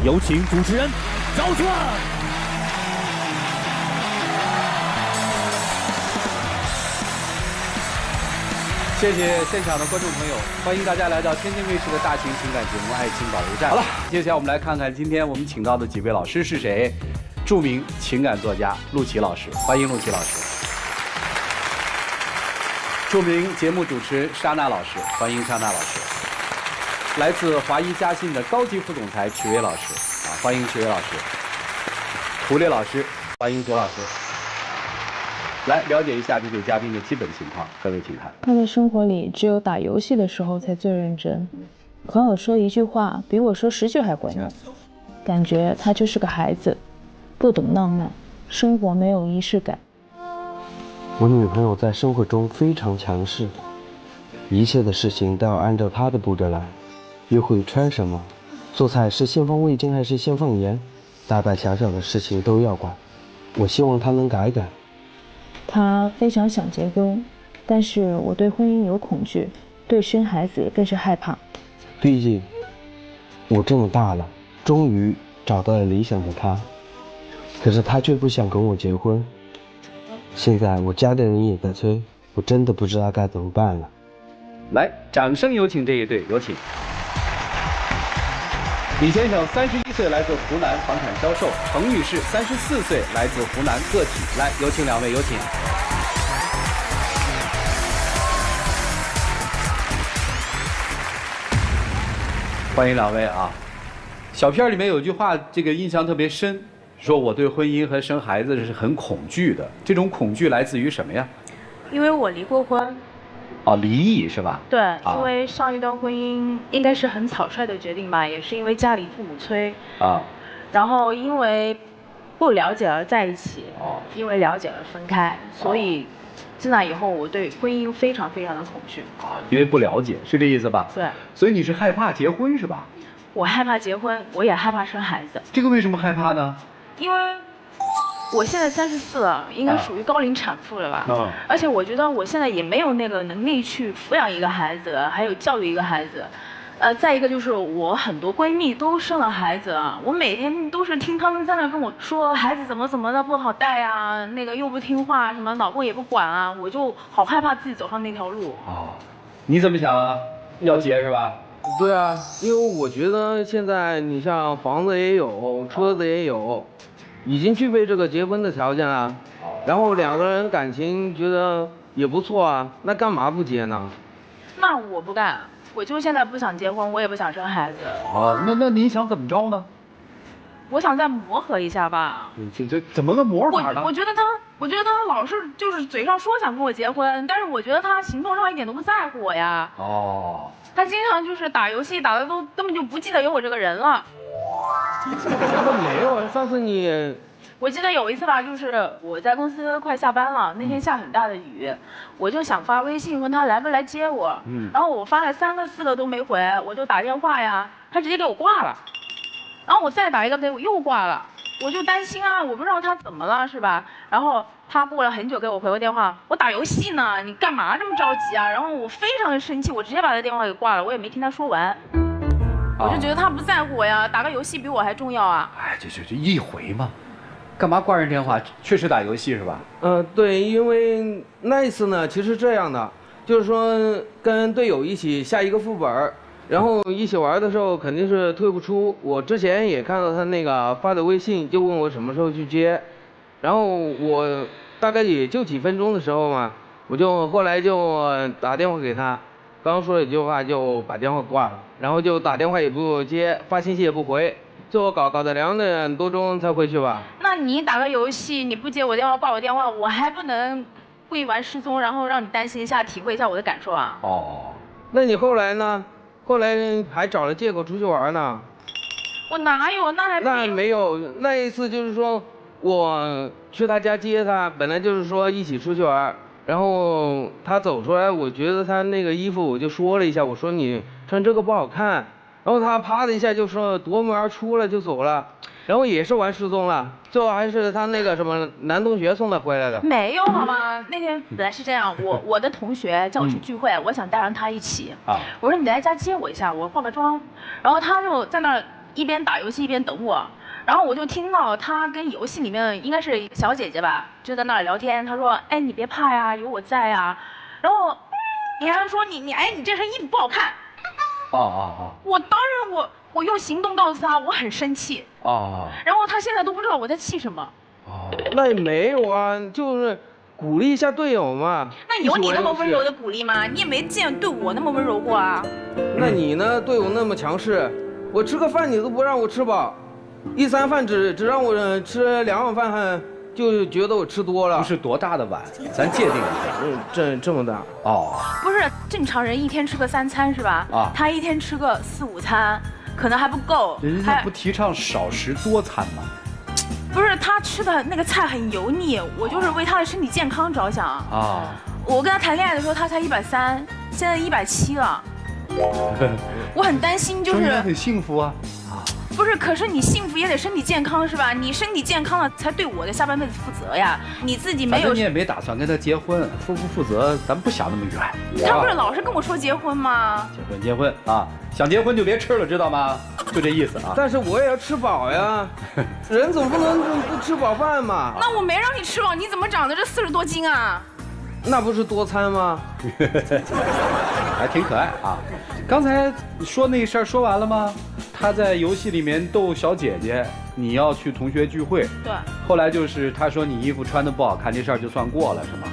有请主持人赵传。谢谢现场的观众朋友，欢迎大家来到天津卫视的大型情感节目《爱情保卫战》。好了，接下来我们来看看今天我们请到的几位老师是谁。著名情感作家陆琪老师，欢迎陆琪老师。著名节目主持人莎娜老师，欢迎莎娜老师。来自华谊嘉信的高级副总裁曲薇老师，欢迎曲薇老师。胡烈老师，欢迎左老师。来了解一下这对嘉宾的基本情况，各位请看。他的生活里只有打游戏的时候才最认真，和我说一句话比我说10句还管用，感觉他就是个孩子，不懂浪漫，生活没有仪式感。我女朋友在生活中非常强势，一切的事情都要按照她的步骤来，约会穿什么，做菜是先放味精还是先放盐，大大小小的事情都要管。我希望她能改改。他非常想结婚，但是我对婚姻有恐惧，对生孩子更是害怕。毕竟我这么大了，终于找到了理想的他，可是他却不想跟我结婚。现在我家里人也在催，我真的不知道该怎么办了。来，掌声有请这一对，有请。李先生31岁，来自湖南，房产销售；彭女士34岁，来自湖南，个体。来，有请两位，有请。欢迎两位啊！小片里面有句话，这个印象特别深，说我对婚姻和生孩子是很恐惧的。这种恐惧来自于什么呀？因为我离过婚。哦，离异是吧？对，因为上一段婚姻应该是很草率的决定吧，也是因为家里父母催啊，然后因为不了解而在一起，因为了解而分开，所以自那以后我对婚姻非常非常的恐惧。因为不了解，是这意思吧？对。所以你是害怕结婚是吧？我害怕结婚，我也害怕生孩子。这个为什么害怕呢？因为我现在34了，应该属于高龄产妇了吧？而且我觉得我现在也没有那个能力去抚养一个孩子，还有教育一个孩子。再一个就是我很多闺蜜都生了孩子，我每天都是听她们在那跟我说孩子怎么怎么的不好带啊，那个又不听话，什么老公也不管啊，我就好害怕自己走上那条路。你怎么想啊？要结是吧？对啊，因为我觉得现在你像房子也有，车子也有，已经具备这个结婚的条件了，然后两个人感情觉得也不错啊，那干嘛不结呢？那我不干，我就现在不想结婚，我也不想生孩子。那您想怎么着呢？我想再磨合一下吧。这怎么个磨法呢？我觉得他老是就是嘴上说想跟我结婚，但是我觉得他行动上一点都不在乎我呀。他经常就是打游戏打的都根本就不记得有我这个人了。没有，上次我记得有一次吧，就是我在公司快下班了，那天下很大的雨，我就想发微信问他来不来接我，然后我发了3个4个都没回，我就打电话呀，他直接给我挂了，然后我再打一个给我又挂了，我就担心啊，我不知道他怎么了是吧？然后他过了很久给我回个电话，我打游戏呢，你干嘛这么着急啊？然后我非常的生气，我直接把他电话给挂了，我也没听他说完。我就觉得他不在乎我呀，打个游戏比我还重要啊！哎，这一回嘛，干嘛挂人电话？确实打游戏是吧？对，因为那一次呢，其实这样的，就是说跟队友一起下一个副本，然后一起玩的时候肯定是退不出。我之前也看到他那个发的微信，就问我什么时候去接，然后我大概也就几分钟的时候嘛，我就后来就打电话给他。刚说了一句话就把电话挂了，然后就打电话也不接，发信息也不回，最后搞到2点多钟才回去吧。那你打个游戏你不接我电话挂我电话，我还不能故意玩失踪，然后让你担心一下，体会一下我的感受啊？那你后来呢？后来还找了借口出去玩呢？我哪有？那没有，那一次就是说我去他家接他，本来就是说一起出去玩。然后他走出来，我觉得他那个衣服，我就说了一下，我说你穿这个不好看，然后他啪的一下就说夺门而出了就走了，然后也是玩失踪了，最后还是他那个什么男同学送他回来的。没有好吗？那天本来是这样，我的同学叫我去聚会，我想带上他一起，我说你来家接我一下，我化个妆，然后他就在那一边打游戏一边等我。然后我就听到他跟游戏里面应该是一个小姐姐吧，就在那里聊天。他说：“哎，你别怕呀，有我在呀。”然后你还说你这身衣服不好看。我当然我用行动告诉他我很生气。然后他现在都不知道我在气什么。那也没有啊，就是鼓励一下队友嘛。那有你那么温柔的鼓励吗？你也没见对我那么温柔过啊。那你呢？队友那么强势，我吃个饭你都不让我吃饱，一餐饭只让我吃2碗饭，就觉得我吃多了。不是多大的碗，咱界定一下。这么大。不是正常人一天吃个3餐是吧？他一天吃个4、5餐，可能还不够。人家不提倡少食多餐吗？不是，他吃的那个菜很油腻，我就是为他的身体健康着想。我跟他谈恋爱的时候他才130，现在170了。我很担心，就是很幸福啊。不是，可是你幸福也得身体健康是吧？你身体健康了才对我的下半辈子负责呀。你自己没有，你也没打算跟他结婚，负不负责咱不想那么远。他不是老是跟我说结婚吗？结婚啊！想结婚就别吃了，知道吗？就这意思啊。但是我也要吃饱呀，人总不能不吃饱饭嘛。那我没让你吃饱，你怎么长的这40多斤啊？那不是多餐吗？还挺可爱啊。刚才说那事儿说完了吗？他在游戏里面逗小姐姐，你要去同学聚会。对。后来就是他说你衣服穿的不好看，这事儿就算过了是吗？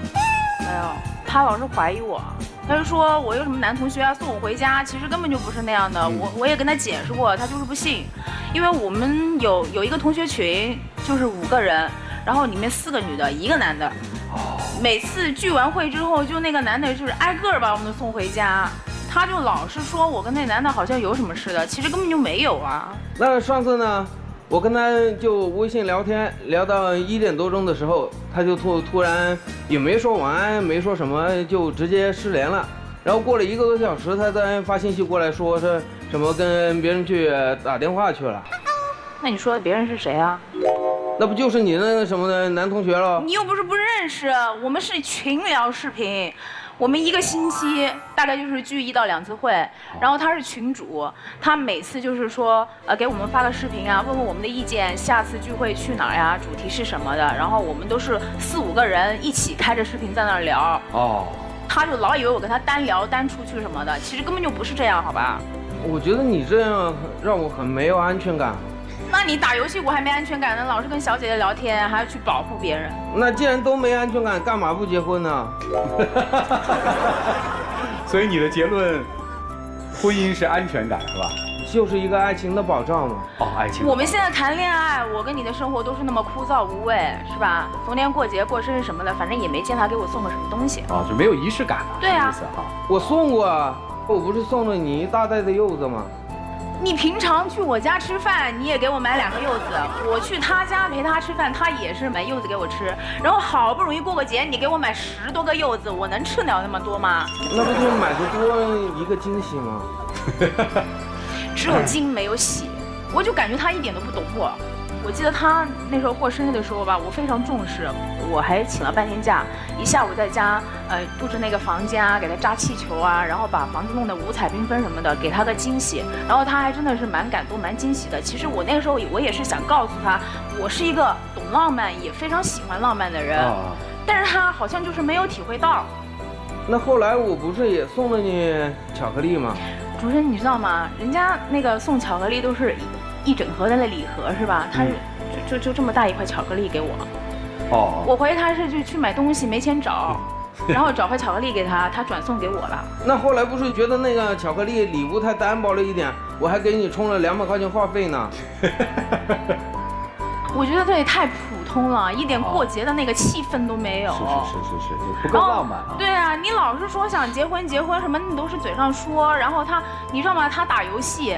没有，他老是怀疑我，他就说我有什么男同学啊送我回家，其实根本就不是那样的。我也跟他解释过，他就是不信，因为我们有一个同学群，就是5个人，然后里面4个女的，1个男的。每次聚完会之后，就那个男的就是挨个把我们送回家。他就老是说我跟那男的好像有什么似的，其实根本就没有啊。那上次呢，我跟他就微信聊天，聊到1点多钟的时候，他就突然也没说晚安，没说什么，就直接失联了。然后过了1个多小时，他再发信息过来说是什么跟别人去打电话去了。那你说的别人是谁啊？那不就是你那个什么的男同学了？你又不是不认识，我们是群聊视频。我们1个星期大概就是聚1到2次会，然后他是群主，他每次就是说给我们发个视频啊，问问我们的意见，下次聚会去哪儿呀，主题是什么的，然后我们都是4、5个人一起开着视频在那儿聊。他就老以为我跟他单聊单出去什么的，其实根本就不是这样，好吧？我觉得你这样让我很没有安全感。那你打游戏我还没安全感呢，老是跟小姐姐聊天，还要去保护别人。那既然都没安全感，干嘛不结婚呢？所以你的结论，婚姻是安全感是吧？就是一个爱情的保障嘛。爱情。我们现在谈恋爱，我跟你的生活都是那么枯燥无味，是吧？逢年过节、过生日什么的，反正也没见他给我送过什么东西。就没有仪式感了。对啊。我送过啊，我不是送了你1大袋的柚子吗？你平常去我家吃饭，你也给我买2个柚子。我去他家陪他吃饭，他也是买柚子给我吃。然后好不容易过个节，你给我买10多个柚子，我能吃了那么多吗？那不就买的多一个惊喜吗？只有惊没有喜，我就感觉他一点都不懂我。我记得他那时候过生日的时候吧，我非常重视，我还请了半天假，一下午在家布置那个房间啊，给他扎气球啊，然后把房子弄得五彩缤纷什么的，给他个惊喜。然后他还真的是蛮感动、蛮惊喜的。其实我那个时候我也是想告诉他，我是一个懂浪漫，也非常喜欢浪漫的人，但是他好像就是没有体会到。那后来我不是也送了你巧克力吗？主持人，你知道吗？人家那个送巧克力都是一整盒的那礼盒是吧？他是就这么大一块巧克力给我。我怀疑他是就去买东西没钱找，然后找块巧克力给他，他转送给我了。那后来不是觉得那个巧克力礼物太单薄了一点，我还给你充了200块钱话费呢。我觉得这也太普通了，一点过节的那个气氛都没有。是，不够浪漫啊。对啊，你老是说想结婚什么，你都是嘴上说，然后你知道吗？他打游戏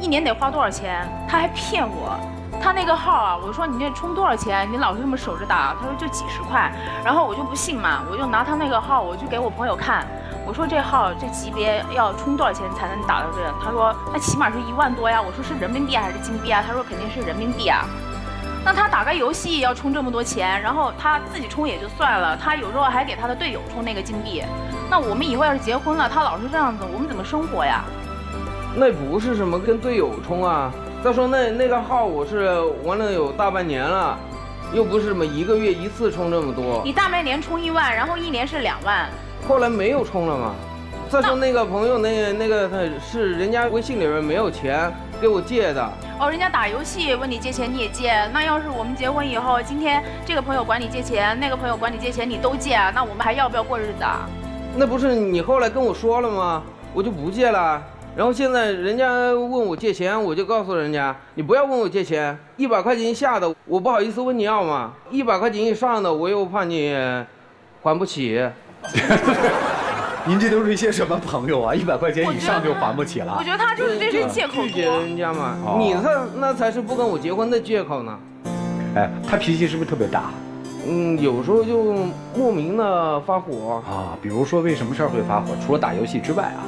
，1年得花多少钱？他还骗我。他那个号啊，我说你这充多少钱？你老是这么守着打，他说就几10块，然后我就不信嘛，我就拿他那个号，我就给我朋友看，我说这号这级别要充多少钱才能打到这？他说那起码是1万多呀。我说是人民币还是金币啊？他说肯定是人民币啊。那他打个游戏要充这么多钱，然后他自己充也就算了，他有时候还给他的队友充那个金币。那我们以后要是结婚了，他老是这样子，我们怎么生活呀？那不是什么跟队友充啊，再说那个号我是玩了有大半年了，又不是什么1个月一次充这么多。你大半年充1万，然后1年是2万。后来没有充了嘛。再说那个朋友那个他是人家微信里边没有钱给我借的。哦，人家打游戏问你借钱你也借，那要是我们结婚以后，今天这个朋友管你借钱，那个朋友管你借钱，你都借，那我们还要不要过日子啊？那不是你后来跟我说了吗？我就不借了。然后现在人家问我借钱，我就告诉人家，你不要问我借钱，100块钱以下的我不好意思问你要嘛，100块钱以上的我又怕你还不起。您这都是一些什么朋友啊？100块钱以上就还不起了？我觉得他就是这是借口拒绝多。人家嘛，你那才是不跟我结婚的借口呢。哎，他脾气是不是特别大？有时候就莫名的发火啊。比如说为什么事儿会发火？除了打游戏之外啊？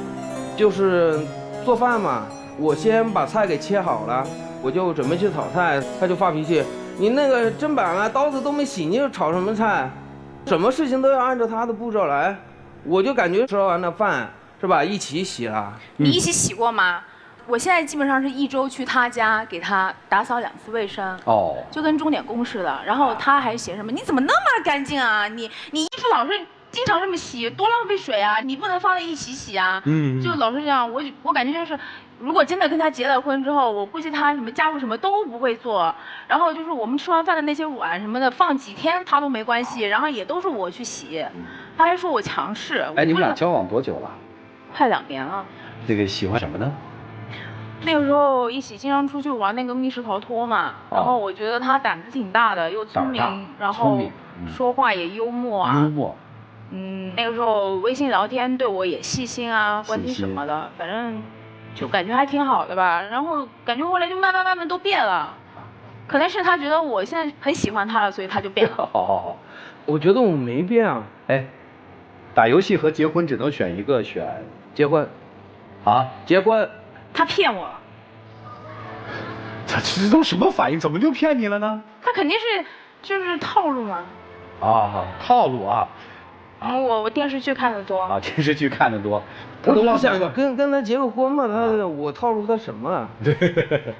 就是做饭嘛，我先把菜给切好了，我就准备去炒菜，他就发脾气，你那个砧板啊刀子都没洗，你就炒什么菜？什么事情都要按照他的步骤来。我就感觉吃完了饭是吧，一起洗了。你一起洗过吗？我现在基本上是1周去他家给他打扫2次卫生，哦，就跟钟点工似的。然后他还嫌什么？你怎么那么干净啊？你衣服老是经常这么洗，多浪费水啊！你不能放在一起洗啊。就老是这样。我感觉就是，如果真的跟他结了婚之后，我估计他什么家务什么都不会做。然后就是我们吃完饭的那些碗什么的，放几天他都没关系，然后也都是我去洗。他还说我强势。哎，你们俩交往多久了？快2年了。这个喜欢什么呢？那个时候一起经常出去玩那个密室逃脱嘛，然后我觉得他胆子挺大的，又聪明，然后说话也幽默啊。幽默。那个时候微信聊天对我也细心啊，关心什么的，反正就感觉还挺好的吧。然后感觉后来就慢慢都变了，可能是他觉得我现在很喜欢他了，所以他就变了。好，我觉得我没变啊。哎，打游戏和结婚只能选一个，选结婚。啊，结婚。他骗我。他这都什么反应？怎么就骗你了呢？他肯定是就是套路嘛。啊，套路啊。我电视剧看得多。啊，电视剧看得多。我都想跟他结个婚嘛，我套路他什么啊？对。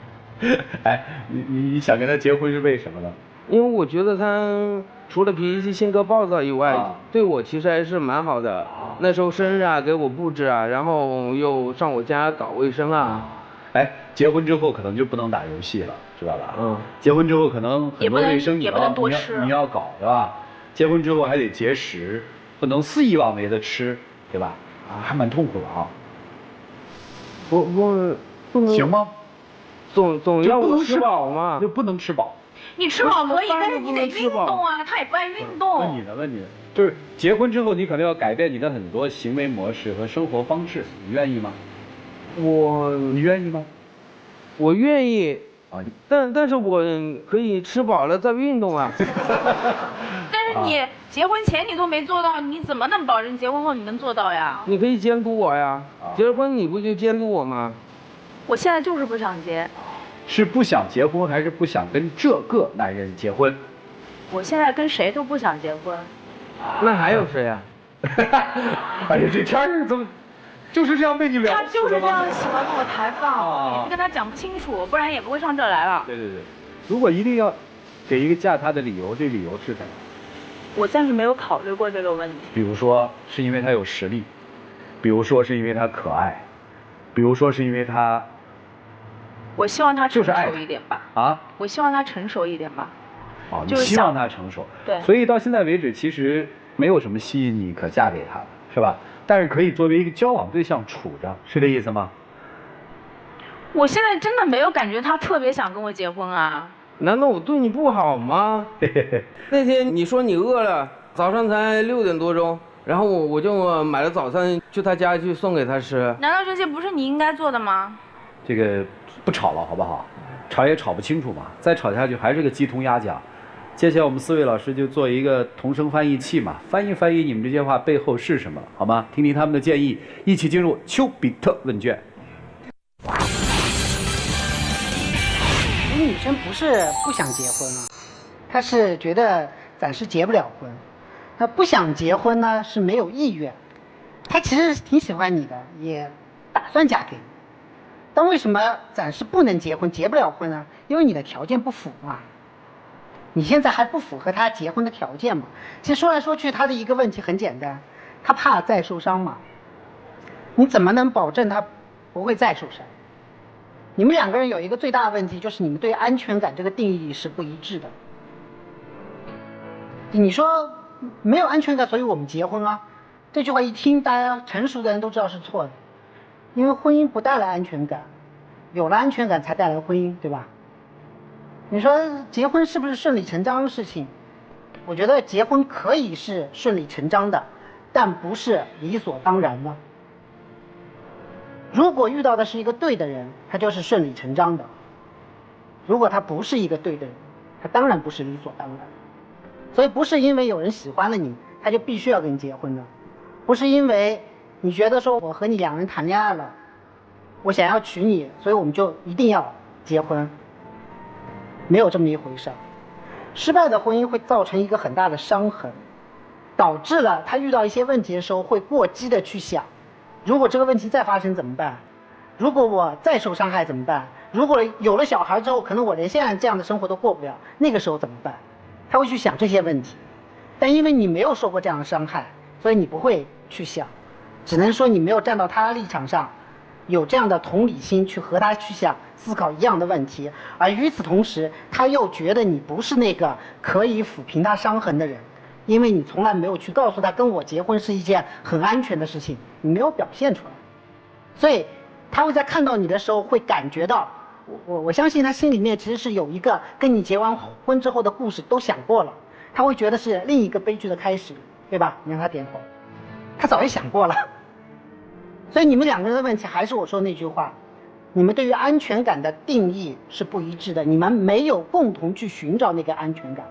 哎，你想跟他结婚是为什么呢？因为我觉得他除了脾气性格暴躁以外，对我其实还是蛮好的。那时候生日啊，给我布置啊，然后又上我家搞卫生啊。哎，结婚之后可能就不能打游戏了，知道吧？结婚之后可能很多卫生也不能多吃，你要搞，对吧？结婚之后还得节食，不能肆意妄为的吃，对吧？啊，还蛮痛苦的啊。我不能行吗？总要我吃饱嘛，就不能吃饱。你吃饱可以，但是你得运动啊，他也不爱运动。问你呢，就是结婚之后你可能要改变你的很多行为模式和生活方式，你愿意吗？你愿意吗？我愿意啊，但是我可以吃饱了再运动啊。但是你结婚前你都没做到，你怎么能保证结婚后你能做到呀？你可以监督我呀，结了婚你不就监督我吗？我现在就是不想结。是不想结婚还是不想跟这个男人结婚？我现在跟谁都不想结婚。那还有谁呀？哎呀，这天儿怎么就是这样被你聊？他就是这样喜欢跟我抬杠，也是跟他讲不清楚，不然也不会上这儿来了。对，如果一定要给一个嫁他的理由，这理由是什么？我暂时没有考虑过这个问题。比如说是因为他有实力，比如说是因为他可爱，比如说是因为他。我希望他成熟一点吧。啊？我希望他成熟一点吧。哦，你希望他成熟。对。所以到现在为止，其实没有什么吸引你可嫁给他的，是吧？但是可以作为一个交往对象处着，是这意思吗？我现在真的没有感觉他特别想跟我结婚啊。难道我对你不好吗？那天你说你饿了，早上才6点多钟，然后我就买了早餐去他家去送给他吃。难道这些不是你应该做的吗？这个不吵了好不好？吵也吵不清楚嘛，再吵下去还是个鸡同鸭讲。接下来我们4位老师就做一个同声翻译器嘛，翻译你们这些话背后是什么，好吗？听听他们的建议，一起进入丘比特问卷。女生不是不想结婚啊，她是觉得暂时结不了婚。她不想结婚呢，是没有意愿。她其实挺喜欢你的，也打算嫁给你，但为什么暂时不能结婚，结不了婚呢？因为你的条件不符嘛。你现在还不符合他结婚的条件嘛。其实说来说去，他的一个问题很简单，他怕再受伤嘛。你怎么能保证他不会再受伤？你们两个人有一个最大的问题，就是你们对安全感这个定义是不一致的。你说没有安全感，所以我们结婚啊，这句话一听，大家成熟的人都知道是错的。因为婚姻不带来安全感，有了安全感才带来婚姻，对吧？你说结婚是不是顺理成章的事情？我觉得结婚可以是顺理成章的，但不是理所当然的。如果遇到的是一个对的人，他就是顺理成章的；如果他不是一个对的人，他当然不是理所当然。所以不是因为有人喜欢了你，他就必须要跟你结婚的；不是因为你觉得说我和你两人谈恋爱了，我想要娶你，所以我们就一定要结婚。没有这么一回事。失败的婚姻会造成一个很大的伤痕，导致了他遇到一些问题的时候会过激的去想，如果这个问题再发生怎么办？如果我再受伤害怎么办？如果有了小孩之后，可能我连现在这样的生活都过不了，那个时候怎么办？他会去想这些问题。但因为你没有受过这样的伤害，所以你不会去想，只能说你没有站到他的立场上，有这样的同理心去和他去想思考一样的问题。而与此同时，他又觉得你不是那个可以抚平他伤痕的人，因为你从来没有去告诉他跟我结婚是一件很安全的事情，你没有表现出来。所以他会在看到你的时候会感觉到，我相信他心里面其实是有一个跟你结完婚之后的故事都想过了，他会觉得是另一个悲剧的开始，对吧？你让他点头，他早就想过了。所以你们两个人的问题还是我说的那句话，你们对于安全感的定义是不一致的，你们没有共同去寻找那个安全感。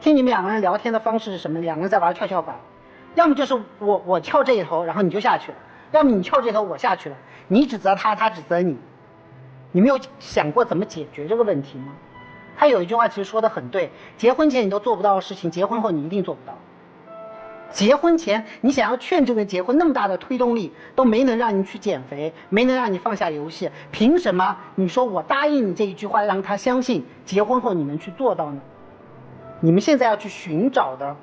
听你们两个人聊天的方式是什么？两个人在玩跷跷板，要么就是我翘这一头，然后你就下去了，要么你翘这头我下去了，你指责他，他指责你。你没有想过怎么解决这个问题吗？他有一句话其实说得很对，结婚前你都做不到的事情，结婚后你一定做不到。结婚前你想要劝这个结婚，那么大的推动力都没能让你去减肥，没能让你放下游戏，凭什么你说我答应你这一句话让他相信结婚后你能去做到呢？你们现在要去寻找的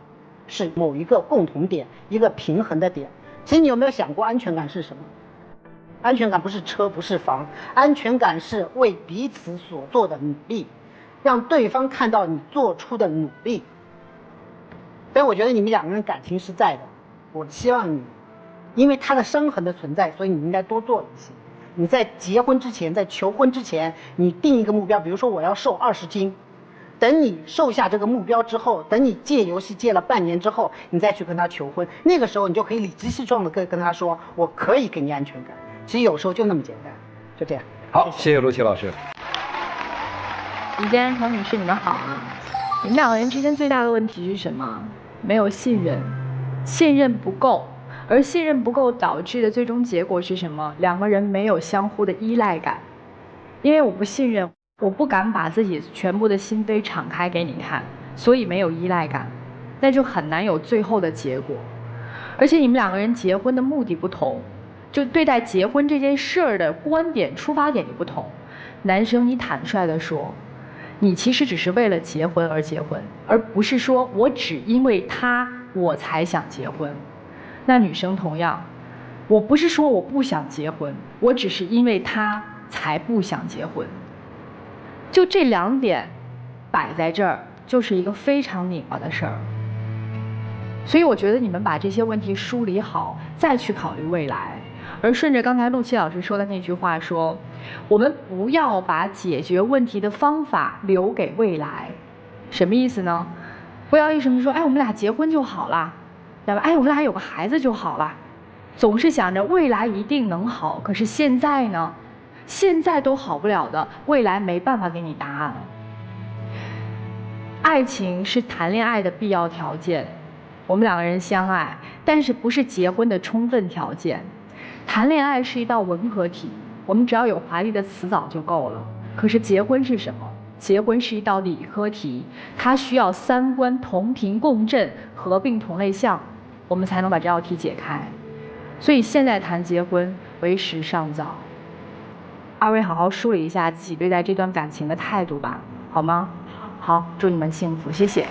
是某一个共同点，一个平衡的点。其实你有没有想过安全感是什么？安全感不是车，不是房，安全感是为彼此所做的努力，让对方看到你做出的努力。所以我觉得你们两个人感情是在的，我希望你，因为他的伤痕的存在，所以你应该多做一些。你在结婚之前，在求婚之前，你定一个目标，比如说我要瘦20斤，等你瘦下这个目标之后，等你戒游戏戒了半年之后，你再去跟他求婚，那个时候你就可以理直气壮的跟他说，我可以给你安全感。其实有时候就那么简单，就这样。好，谢谢陆琪老师。李坚、曹女士，你们好啊！你们两个人之间最大的问题是什么？没有信任，信任不够，而信任不够导致的最终结果是什么？两个人没有相互的依赖感，因为我不信任，我不敢把自己全部的心扉敞开给你看，所以没有依赖感，那就很难有最后的结果。而且你们两个人结婚的目的不同，就对待结婚这件事儿的观点出发点也不同。男生，你坦率地说，你其实只是为了结婚而结婚，而不是说我只因为他我才想结婚。那女生同样，我不是说我不想结婚，我只是因为他才不想结婚。就这两点摆在这儿，就是一个非常拧巴的事儿。所以我觉得你们把这些问题梳理好，再去考虑未来。而顺着刚才陆琪老师说的那句话说，我们不要把解决问题的方法留给未来。什么意思呢？不要一什么说，哎，我们俩结婚就好了，对吧？哎，我们俩有个孩子就好了，总是想着未来一定能好，可是现在呢？现在都好不了的，未来没办法给你答案。爱情是谈恋爱的必要条件，我们两个人相爱，但是不是结婚的充分条件。谈恋爱是一道文合题，我们只要有华丽的词藻就够了。可是结婚是什么？结婚是一道理科题，它需要三观同频共振，合并同类项，我们才能把这道题解开。所以现在谈结婚为时尚早。二位好好梳理一下自己对待这段感情的态度吧，好吗？好，祝你们幸福，谢谢。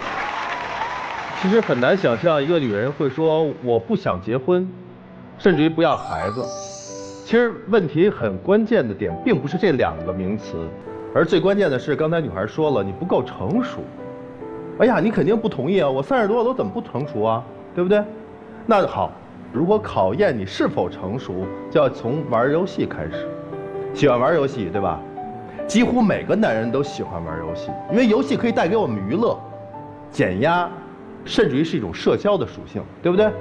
其实很难想象一个女人会说我不想结婚，甚至于不要孩子。其实问题很关键的点并不是这2个名词，而最关键的是刚才女孩说了，你不够成熟。哎呀，你肯定不同意啊，我30多了，我怎么不成熟啊？对不对？那好，如果考验你是否成熟，就要从玩游戏开始。喜欢玩游戏，对吧？几乎每个男人都喜欢玩游戏，因为游戏可以带给我们娱乐、减压，甚至于是一种社交的属性，对不对？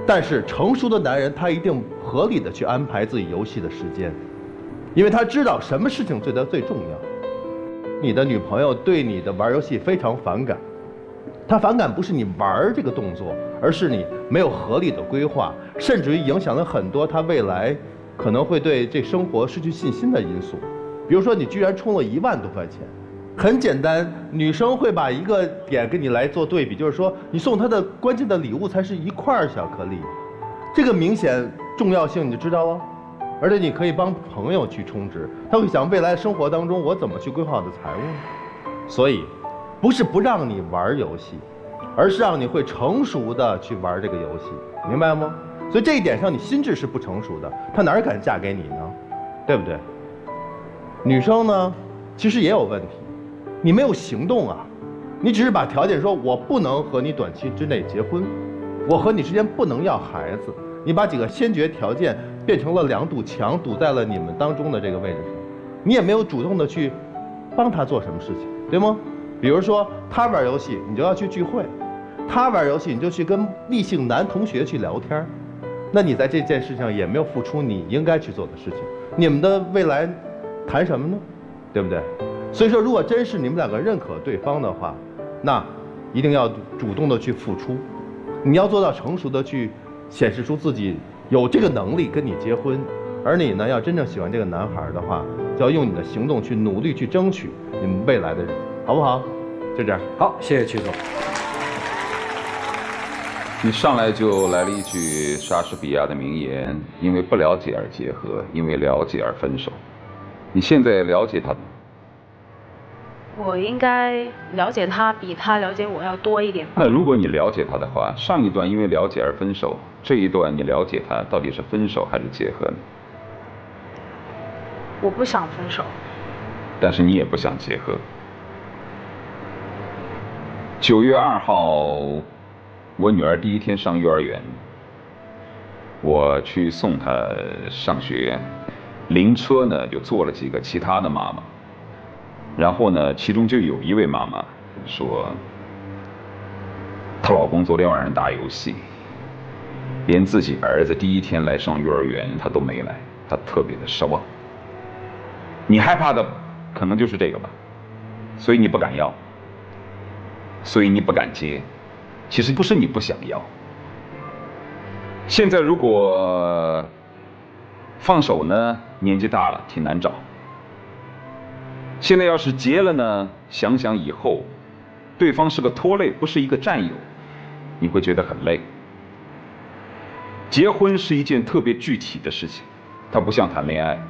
但是成熟的男人，他一定合理的去安排自己游戏的时间，因为他知道什么事情对他最重要。你的女朋友对你的玩游戏非常反感，她反感不是你玩这个动作，而是你没有合理的规划，甚至于影响了很多她未来可能会对这生活失去信心的因素。比如说你居然充了1万多块钱，很简单，女生会把一个点跟你来做对比，就是说你送她的关键的礼物才是1块巧克力，这个明显重要性你就知道了。而且你可以帮朋友去充值，他会想未来生活当中我怎么去规划我的财务呢？所以不是不让你玩游戏，而是让你会成熟的去玩这个游戏，明白吗？所以这一点上你心智是不成熟的，她哪敢嫁给你呢？对不对？女生呢其实也有问题，你没有行动啊，你只是把条件说我不能和你短期之内结婚，我和你之间不能要孩子，你把几个先决条件变成了2堵墙，堵在了你们当中的这个位置上，你也没有主动的去帮他做什么事情，对吗？比如说他玩游戏，你就要去聚会；他玩游戏，你就去跟异性男同学去聊天。那你在这件事情上也没有付出你应该去做的事情，你们的未来谈什么呢？对不对？所以说，如果真是你们2个认可对方的话，那一定要主动的去付出，你要做到成熟的去显示出自己有这个能力跟你结婚，而你呢，要真正喜欢这个男孩的话，就要用你的行动去努力去争取你们未来的日子，好不好？就这样。好，谢谢曲总。你上来就来了一句莎士比亚的名言：因为不了解而结合，因为了解而分手。你现在了解他？我应该了解他比他了解我要多一点。那如果你了解他的话，上一段因为了解而分手，这一段你了解他到底是分手还是结合呢？我不想分手，但是你也不想结合。9月2号，我女儿第1天上幼儿园，我去送她上学，灵车呢就坐了几个其他的妈妈。然后呢，其中就有一位妈妈说，她老公昨天晚上打游戏，连自己儿子第1天来上幼儿园她都没来，她特别的失望。你害怕的可能就是这个吧，所以你不敢要，所以你不敢接。其实不是你不想要。现在如果放手呢，年纪大了挺难找。现在要是结了呢，想想以后，对方是个拖累，不是一个战友，你会觉得很累。结婚是一件特别具体的事情，它不像谈恋爱，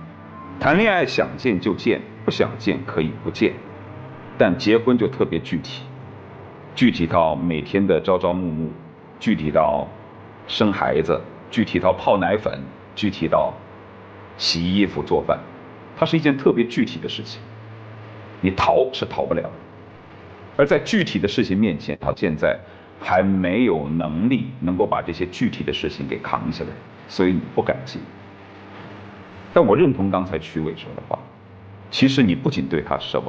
谈恋爱想见就见，不想见可以不见，但结婚就特别具体，具体到每天的朝朝暮暮，具体到生孩子，具体到泡奶粉，具体到洗衣服做饭，它是一件特别具体的事情。你逃是逃不了，而在具体的事情面前，他现在还没有能力能够把这些具体的事情给扛下来，所以你不敢接。但我认同刚才曲伟说的话，其实你不仅对他失望，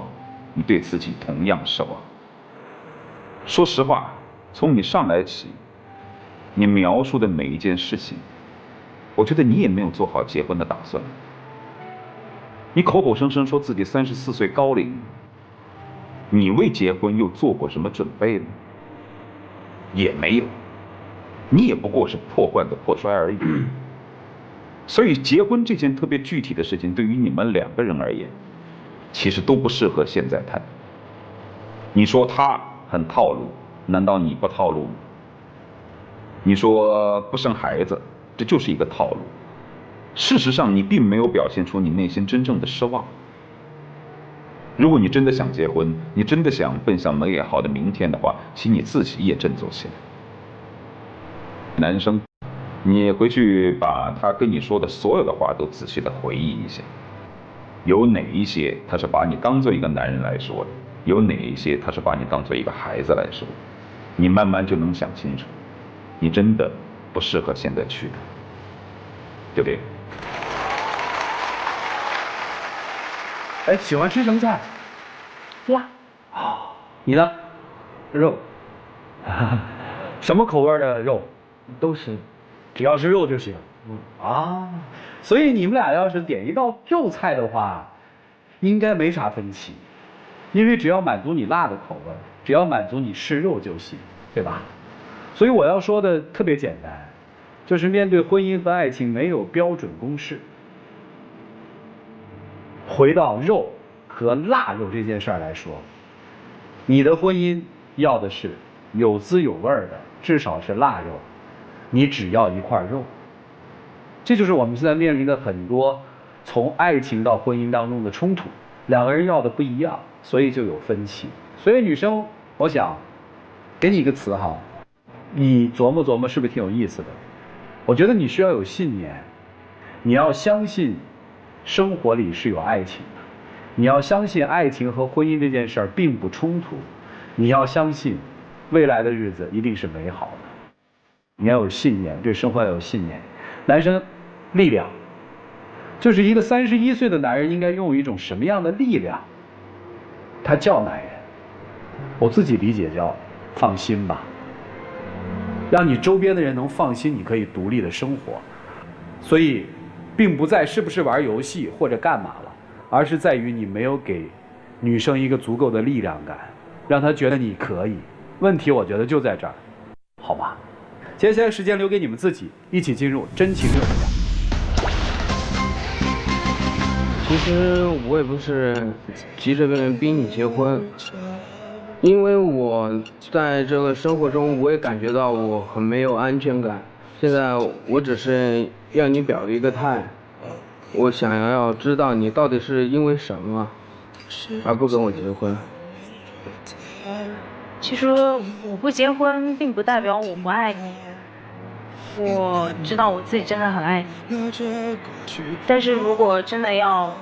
你对自己同样失望。说实话，从你上来起，你描述的每一件事情，我觉得你也没有做好结婚的打算。你口口声声说自己34岁高龄，你为结婚又做过什么准备呢？也没有，你也不过是破罐子破摔而已。所以结婚这件特别具体的事情，对于你们2个人而言，其实都不适合现在谈。你说他很套路，难道你不套路吗？你说不生孩子，这就是一个套路。事实上，你并没有表现出你内心真正的失望。如果你真的想结婚，你真的想奔向美好的明天的话，请你自己也振作起来。男生，你回去把他跟你说的所有的话都仔细的回忆一下，有哪一些他是把你当做一个男人来说的，有哪一些他是把你当做一个孩子来说的，你慢慢就能想清楚，你真的不适合现在去的，对不对？哎，喜欢吃什么菜？鸭。你呢？肉，什么口味的肉？都行，只要是肉就行。啊，所以你们俩要是点一道肉菜的话，应该没啥分歧，因为只要满足你辣的口味，只要满足你吃肉就行，对吧？所以我要说的特别简单，就是面对婚姻和爱情没有标准公式。回到肉和腊肉这件事儿来说，你的婚姻要的是有滋有味的，至少是腊肉，你只要一块肉。这就是我们现在面临的很多从爱情到婚姻当中的冲突，两个人要的不一样，所以就有分歧。所以女生，我想给你一个词哈，你琢磨琢磨是不是挺有意思的？我觉得你需要有信念，你要相信生活里是有爱情的，你要相信爱情和婚姻这件事儿并不冲突，你要相信未来的日子一定是美好的，你要有信念，对生活要有信念。男生，力量，就是一个31岁的男人应该拥有一种什么样的力量？他叫男人，我自己理解叫放心吧，让你周边的人能放心，你可以独立的生活。所以并不在是不是玩游戏或者干嘛了，而是在于你没有给女生一个足够的力量感，让她觉得你可以。问题我觉得就在这儿，好吧？接下来时间留给你们自己，一起进入真情热恋。其实我也不是急着逼你结婚，因为我在这个生活中我也感觉到我很没有安全感。现在我只是要你表一个态，我想要知道你到底是因为什么而不跟我结婚。其实我不结婚并不代表我不爱你，我知道我自己真的很爱你，但是如果真的要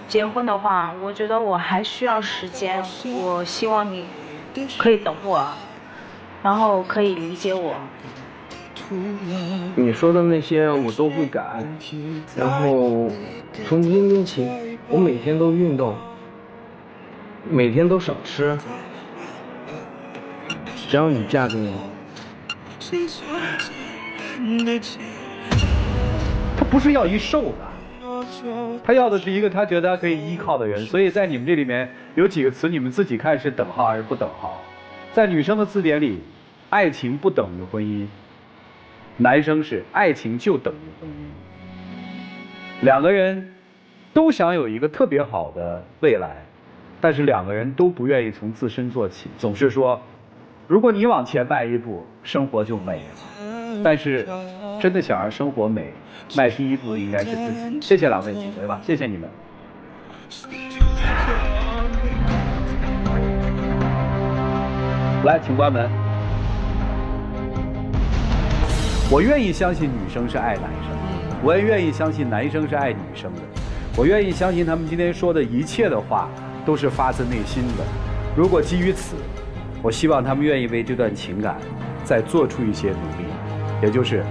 结婚的话，我觉得我还需要时间，我希望你可以等我，然后可以理解我。你说的那些我都会改，然后从今天起我每天都运动，每天都少吃，只要你嫁给我。他不是要一瘦的，他要的是一个他觉得他可以依靠的人。所以在你们这里面有几个词，你们自己看是等号还是不等号？在女生的字典里，爱情不等于婚姻，男生是爱情就等于婚姻。两个人都想有一个特别好的未来，但是两个人都不愿意从自身做起，总是说如果你往前迈一步，生活就美了。但是真的想让生活美，迈第一步应该是自己。谢谢两位几位吧，谢谢你们。来，请关门。我愿意相信女生是爱男生，我也愿意相信男生是爱女生的，我愿意相信他们今天说的一切的话都是发自内心的。如果基于此，我希望他们愿意为这段情感再做出一些努力，也就是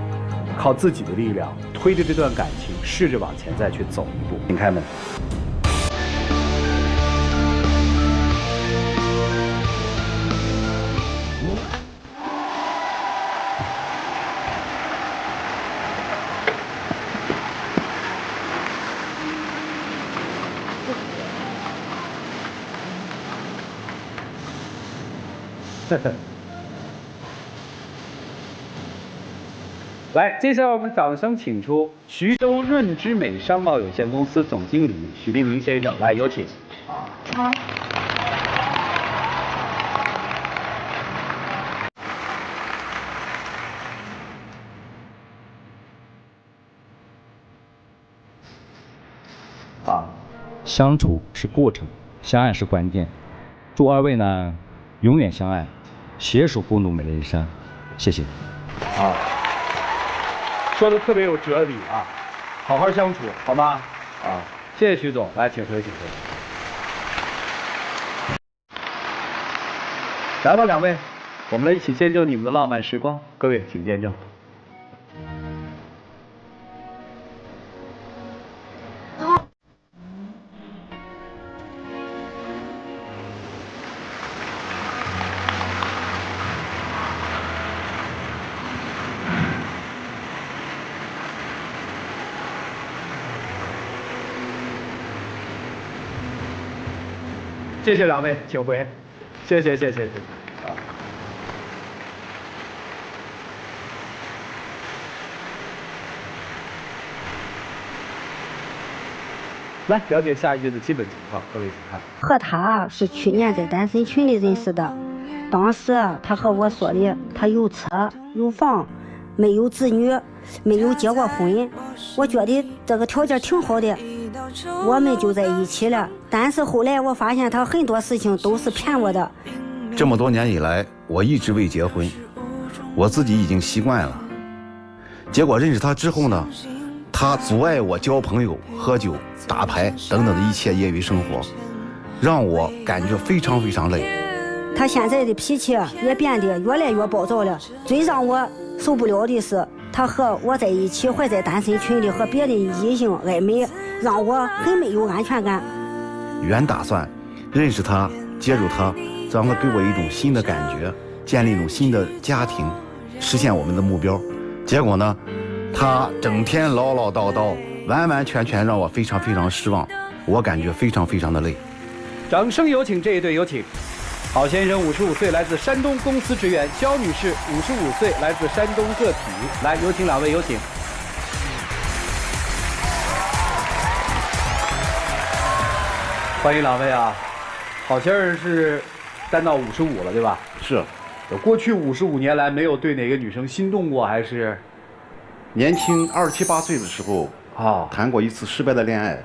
靠自己的力量推着这段感情，试着往前再去走一步。请开门。来，接下来我们掌声请出徐州润之美商贸有限公司总经理许立明先生，来有请。相处是过程，相爱是关键。祝二位呢永远相爱，携手共度美丽人生。谢谢。啊，说的特别有哲理啊，好好相处，好吗？啊，谢谢徐总，来，请回，请回。来吧，两位，我们来一起见证你们的浪漫时光。各位，请见证。谢谢两位，请回。谢谢。啊，来了解下一句的基本情况，各位请看。和他是去年在单身群里认识的，当时他和我说的，他有车有房，没有子女，没有结过婚，我觉得这个条件挺好的，我们就在一起了。但是后来我发现他很多事情都是骗我的。这么多年以来，我一直未结婚，我自己已经习惯了。结果认识他之后呢，他阻碍我交朋友、喝酒、打牌等等的一切业余生活，让我感觉非常非常累。他现在的脾气也变得越来越暴躁了。最让我受不了的是，他和我在一起，还在单身群里和别的异性暧昧，让我很没有安全感。原打算认识他、接触他，让他给我一种新的感觉，建立一种新的家庭，实现我们的目标。结果呢，他整天唠唠叨叨，完完全全让我非常非常失望，我感觉非常非常的累。掌声有请这一对，有请。郝先生55岁，来自山东公司职员；肖女士55岁，来自山东个体。来，有请两位，有请。欢迎两位啊！郝先生是单到55了，对吧？是。过去55年来没有对哪个女生心动过，还是？年轻27、8岁的时候谈过一次失败的恋爱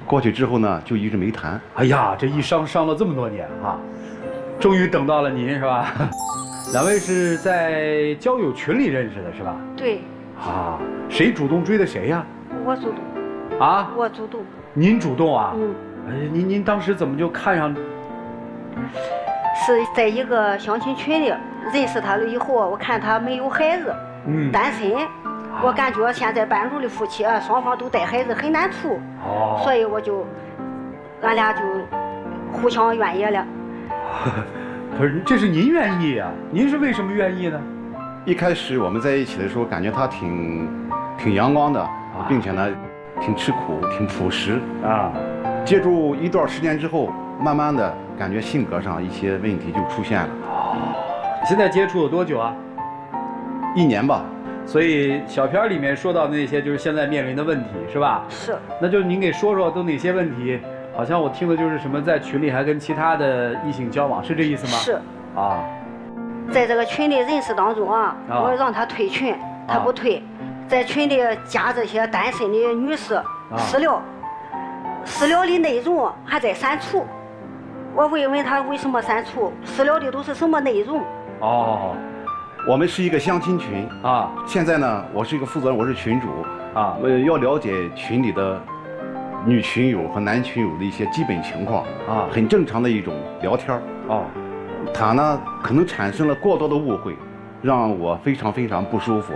过去之后呢，就一直没谈。哎呀，这一伤了这么多年啊，终于等到了您，是吧？两位是在交友群里认识的，是吧？对。啊，谁主动追的谁呀？我主动。啊？我主动。您主动啊？嗯。您当时怎么就看上？是在一个相亲群里认识他了以后，我看他没有孩子，单身，我感觉现在半路的夫妻双方都带孩子很难处，所以俺俩就互相愿意了。不是，这是您愿意啊？您是为什么愿意呢？一开始我们在一起的时候，感觉他挺阳光的，并且呢，挺吃苦，挺朴实啊。接触一段时间之后，慢慢的感觉性格上一些问题就出现了。现在接触有多久啊？1年吧。所以小片里面说到的那些，就是现在面临的问题，是吧？是。那就您给说说都哪些问题？好像我听的就是什么在群里还跟其他的异性交往，是这意思吗？是。啊。在这个群里认识当中我让他退群，他不退，在群里加这些单身的女士私聊的内容还在删除。我会问他为什么删除，私聊的都是什么内容？我们是一个相亲群现在呢，我是一个负责人，我是群主我要了解群里的女群友和男群友的一些基本情况很正常的一种聊天他呢可能产生了过多的误会，让我非常非常不舒服。